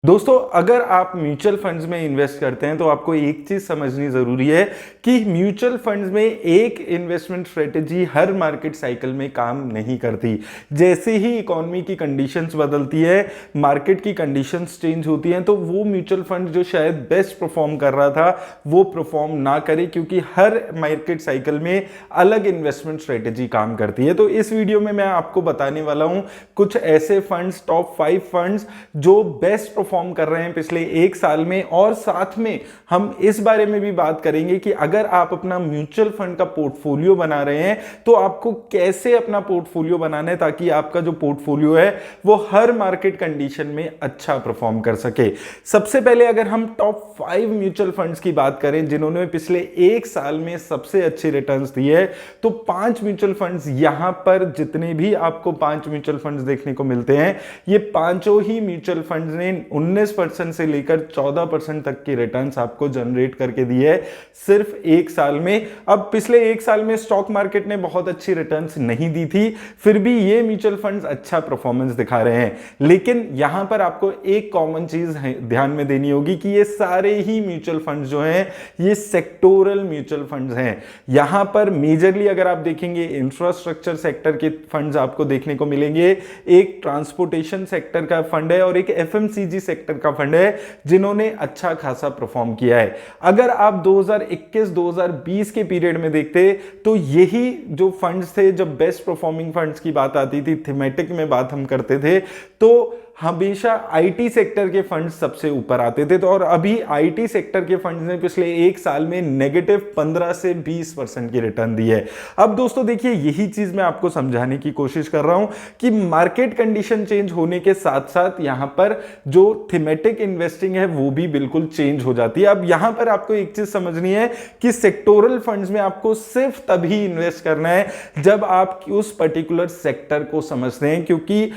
दोस्तों, अगर आप म्यूचुअल फंड्स में इन्वेस्ट करते हैं तो आपको एक चीज समझनी जरूरी है कि म्यूचुअल फंड्स में एक इन्वेस्टमेंट स्ट्रेटेजी हर मार्केट साइकिल में काम नहीं करती। जैसे ही इकोनॉमी की कंडीशंस बदलती है, मार्केट की कंडीशंस चेंज होती हैं, तो वो म्यूचुअल फंड जो शायद बेस्ट परफॉर्म कर रहा था वो परफॉर्म ना करे, क्योंकि हर मार्केट साइकिल में अलग इन्वेस्टमेंट स्ट्रेटेजी काम करती है। तो इस वीडियो में मैं आपको बताने वाला हूं कुछ ऐसे फंड्स, टॉप 5 फंड्स जो बेस्ट परफॉर्म कर रहे हैं पिछले एक साल में, और साथ में हम इस बारे में भी बात करेंगे कि अगर आप अपना म्यूचुअल फंड का पोर्टफोलियो बना रहे हैं तो आपको कैसे अपना पोर्टफोलियो बनाना है ताकि आपका जो पोर्टफोलियो है वो हर मार्केट कंडीशन में अच्छा परफॉर्म कर सके। सबसे पहले अगर हम टॉप 5 म्यूचुअल फंड्स की बात करें जिन्होंने पिछले एक साल में सबसे अच्छे रिटर्न्स दिए है, तो 5 म्यूचुअल फंड्स, यहां पर जितने भी आपको 5 म्यूचुअल फंड्स देखने को मिलते हैं, ये पांचों ही म्यूचुअल फंड्स ने 19% से लेकर 14% तक की रिटर्न्स आपको जनरेट करके दी है सिर्फ एक साल में। अब पिछले एक साल में स्टॉक मार्केट ने बहुत अच्छी रिटर्न्स नहीं दी थी, फिर भी ये म्यूचुअल फंड्स अच्छा परफॉर्मेंस दिखा रहे हैं। लेकिन यहां पर आपको एक कॉमन चीज ध्यान में देनी होगी कि ये सारे ही म्यूचुअल फंड्स जो हैं ये सेक्टोरल म्यूचुअल फंड्स हैं। यहां पर मेजरली अगर आप देखेंगे इंफ्रास्ट्रक्चर सेक्टर के फंड्स आपको देखने को मिलेंगे, एक ट्रांसपोर्टेशन सेक्टर का फंड है और एक एफएमसीजी सेक्टर का फंड है जिन्होंने अच्छा खासा परफॉर्म किया है। अगर आप 2021-2020 के पीरियड में देखते तो यही जो फंड्स थे, जब बेस्ट परफॉर्मिंग फंड्स की बात आती थी, थीमेटिक में बात हम करते थे, तो हमेशा आईटी सेक्टर के फंड्स सबसे ऊपर आते थे। तो और अभी आईटी सेक्टर के फंड्स ने पिछले एक साल में नेगेटिव 15 से 20% की रिटर्न दी है। अब दोस्तों देखिए, यही चीज मैं आपको समझाने की कोशिश कर रहा हूं कि मार्केट कंडीशन चेंज होने के साथ साथ यहां पर जो थीमेटिक इन्वेस्टिंग है वो भी बिल्कुल चेंज हो जाती है। अब यहां पर आपको एक चीज समझनी है कि सेक्टोरल फंड्स में आपको सिर्फ तभी इन्वेस्ट करना है जब आप उस पर्टिकुलर सेक्टर को समझते हैं, क्योंकि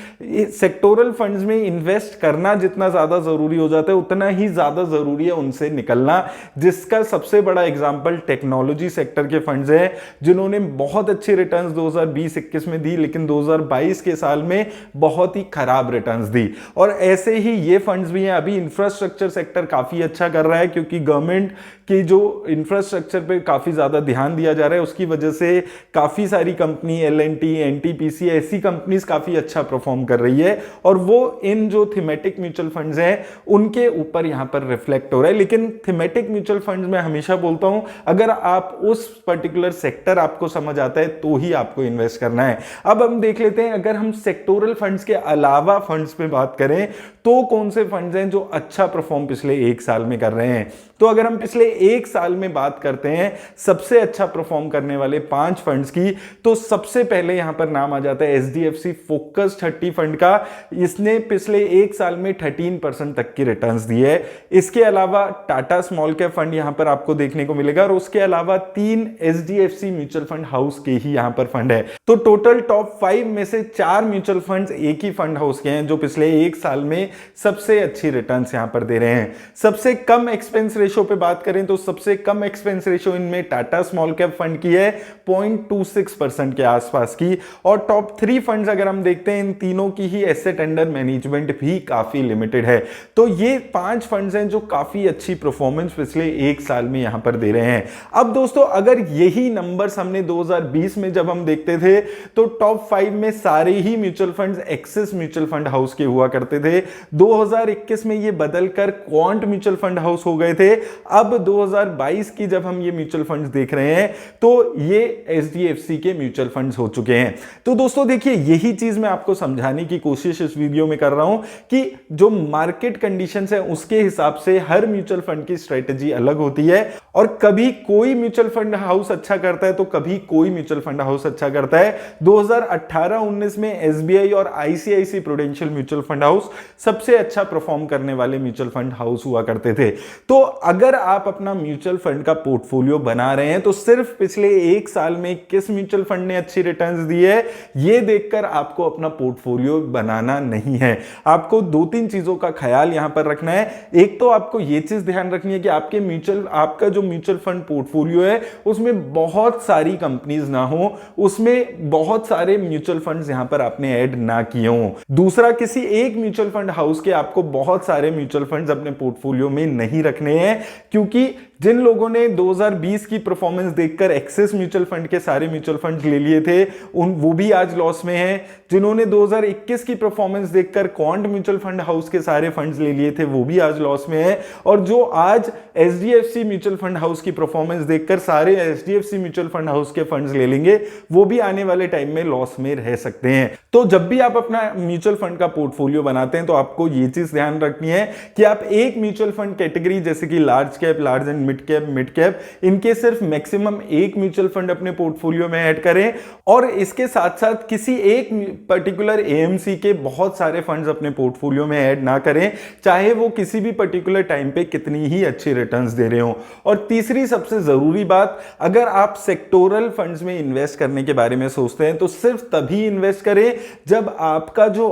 सेक्टोरल फंड्स में इन्वेस्ट करना जितना ज्यादा जरूरी हो जाता है उतना ही ज्यादा जरूरी है उनसे निकलना, जिसका सबसे बड़ा एग्जांपल टेक्नोलॉजी सेक्टर के फंड्स हैं जिन्होंने बहुत अच्छे रिटर्न्स 2020-21 में दी, लेकिन 2022 के साल में बहुत ही खराब रिटर्न्स दी। और ऐसे ही ये फंड्स भी हैं। अभी इंफ्रास्ट्रक्चर सेक्टर काफी अच्छा कर रहा है क्योंकि गवर्नमेंट की जो इंफ्रास्ट्रक्चर पे काफी ज्यादा ध्यान दिया जा रहा है, उसकी वजह से काफी सारी कंपनी, एल&टी, एनटीपीसी, ऐसी कंपनीज काफी अच्छा परफॉर्म कर रही है और वो इन जो थीमेटिक म्यूचुअल फंड्स हैं उनके ऊपर यहां पर रिफ्लेक्ट हो रहा है। लेकिन थीमेटिक म्यूचुअल फंड्स में हमेशा बोलता हूं, अगर आप उस पर्टिकुलर सेक्टर आपको समझ आता है तो ही आपको इन्वेस्ट करना है। अब हम देख लेते हैं, अगर हम सेक्टोरल फंड्स के अलावा फंड्स पे बात करें तो कौन से फंड्स हैं जो अच्छा परफॉर्म पिछले एक साल में कर रहे हैं। तो अगर हम पिछले एक साल में बात करते हैं सबसे अच्छा परफॉर्म करने वाले 5 फंड्स की, तो सबसे पहले यहां पर नाम आ जाता है एचडीएफसी फोकस 30 फंड का। इसने पिछले एक साल में 13% तक की रिटर्न्स दी है। इसके अलावा टाटा स्मॉल कैप फंड यहां पर आपको देखने को मिलेगा और उसके अलावा 3 एचडीएफसी म्यूचुअल फंड हाउस के ही यहां पर फंड है। तो टोटल टॉप 5 में से 4 म्यूचुअल फंड्स एक ही फंड हाउस के हैं जो पिछले एक साल में सबसे अच्छी रिटर्न्स यहां पर दे रहे हैं। सबसे कम एक्सपेंस रेशो पे बात करें तो सबसे कम एक्सपेंस रेशो इनमें टाटा स्मॉल कैप फंड की है 0.26% के आसपास की। और टॉप 3 फंड्स अगर हम देखते हैं, इन तीनों की ही एसेट अंडर मैनेजमेंट भी काफी लिमिटेड है। तो ये 5 फंड्स हैं जो काफी अच्छी परफॉर्मेंस पिछले एक साल में यहां पर दे रहे हैं। अब दोस्तों, अगर यही नंबर्स हमने 2020 में जब हम देखते थे तो टॉप 5 में सारे ही mutual funds Axis mutual fund house के हुआ करते थे। 2021 में ये बदलकर क्वांट म्यूचुअल फंड हाउस हो गए थे। अब 2022 की जब हम ये म्यूचुअल फंड्स देख रहे हैं तो ये एचडीएफसी के म्यूचुअल फंड्स हो चुके हैं। तो दोस्तों देखिए, यही चीज मैं आपको समझाने की कोशिश इस वीडियो में कर रहा हूं कि जो मार्केट कंडीशंस है उसके हिसाब से हर म्यूचुअल फंड की स्ट्रेटेजी अलग होती है और कभी कोई म्यूचुअल फंड हाउस अच्छा करता है तो कभी कोई म्यूचुअल फंड हाउस अच्छा करता है। 2018-19 में एसबीआई और ICICI prudential mutual fund house सबसे अच्छा परफॉर्म करने वाले म्यूचुअल फंड हाउस हुआ करते थे। तो अगर आप अपना म्यूचुअल फंड का पोर्टफोलियो बना रहे हैं तो सिर्फ पिछले एक साल में किस म्यूचुअल फंड ने अच्छी रिटर्न्स दी है ये देखकर आपको अपना पोर्टफोलियो बनाना नहीं है। हैं। आपको दो तीन चीजों का ख्याल यहां पर रखना है। एक तो आपको यह चीज ध्यान रखनी है कि आपका जो म्यूचुअल फंड पोर्टफोलियो है उसमें बहुत सारी कंपनीज ना हो, उसमें बहुत सारे म्यूचुअल फंड्स यहां पर आपने ऐड ना किए हों। दूसरा, किसी एक म्यूचुअल फंड हाउस के आपको बहुत सारे म्यूचुअल फंड्स अपने पोर्टफोलियो में नहीं रखने हैं, क्योंकि जिन लोगों ने 2020 की परफॉर्मेंस देखकर एक्सिस म्यूचुअल फंड के सारे म्यूचुअल फंड्स ले लिए थे वो भी आज लॉस में हैं। जिन्होंने 2021 की परफॉर्मेंस देखकर क्वांट म्यूचुअल फंड हाउस के सारे फंड्स ले लिए थे वो भी आज लॉस में हैं। और जो आज एचडीएफसी म्यूचुअल फंड हाउस की परफॉर्मेंस देखकर सारे एचडीएफसी म्यूचुअल फंड हाउस के फंड्स ले लेंगे वो भी आने वाले टाइम में लॉस में रह सकते हैं। तो जब भी आप अपना म्यूचुअल फंड का पोर्टफोलियो बनाते हैं तो आपको यह चीज ध्यान रखनी है कि आप एक म्यूचुअल फंड कैटेगरी जैसे कि large cap, large and mid cap, इनके सिर्फ मैक्सिमम एक म्यूचुअल फंड अपने पोर्टफोलियो में ऐड करें और इसके साथ साथ किसी एक पर्टिकुलर एएमसी के बहुत सारे फंड्स अपने पोर्टफोलियो में ऐड ना करें, चाहे वो किसी भी पर्टिकुलर टाइम पे कितनी ही अच्छी रिटर्न्स दे रहे हो। और तीसरी सबसे जरूरी बात, अगर आप सेक्टोरल फंड्स में इन्वेस्ट करने के बारे में सोचते हैं तो सिर्फ तभी इन्वेस्ट करें जब आपका जो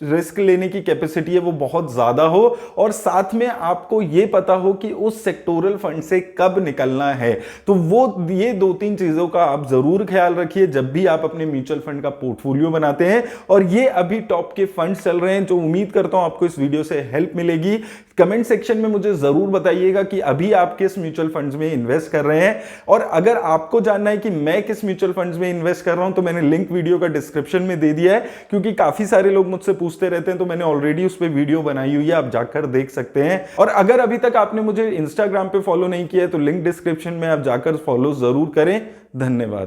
रिस्क लेने की कैपेसिटी है वो बहुत ज्यादा हो और साथ में आपको यह पता हो कि उस सेक्टोरल फंड से कब निकलना है। तो ये दो तीन चीजों का आप जरूर ख्याल रखिए जब भी आप अपने म्यूचुअल फंड का पोर्टफोलियो बनाते हैं। और ये अभी टॉप के फंड्स चल रहे हैं जो उम्मीद करता हूं आपको इस वीडियो से हेल्प मिलेगी। कमेंट सेक्शन में मुझे जरूर बताइएगा कि अभी आप किस म्यूचुअल फंड्स में इन्वेस्ट कर रहे हैं। और अगर आपको जानना है कि मैं किस म्यूचुअल फंड्स में इन्वेस्ट कर रहा हूं तो मैंने लिंक वीडियो का डिस्क्रिप्शन में दे दिया है, क्योंकि काफी सारे लोग मुझसे पूछते रहते हैं, तो मैंने ऑलरेडी उस पर वीडियो बनाई हुई है, आप जाकर देख सकते हैं। और अगर अभी तक आपने मुझे इंस्टाग्राम पे फॉलो नहीं किया है तो लिंक डिस्क्रिप्शन में आप जाकर फॉलो जरूर करें। धन्यवाद।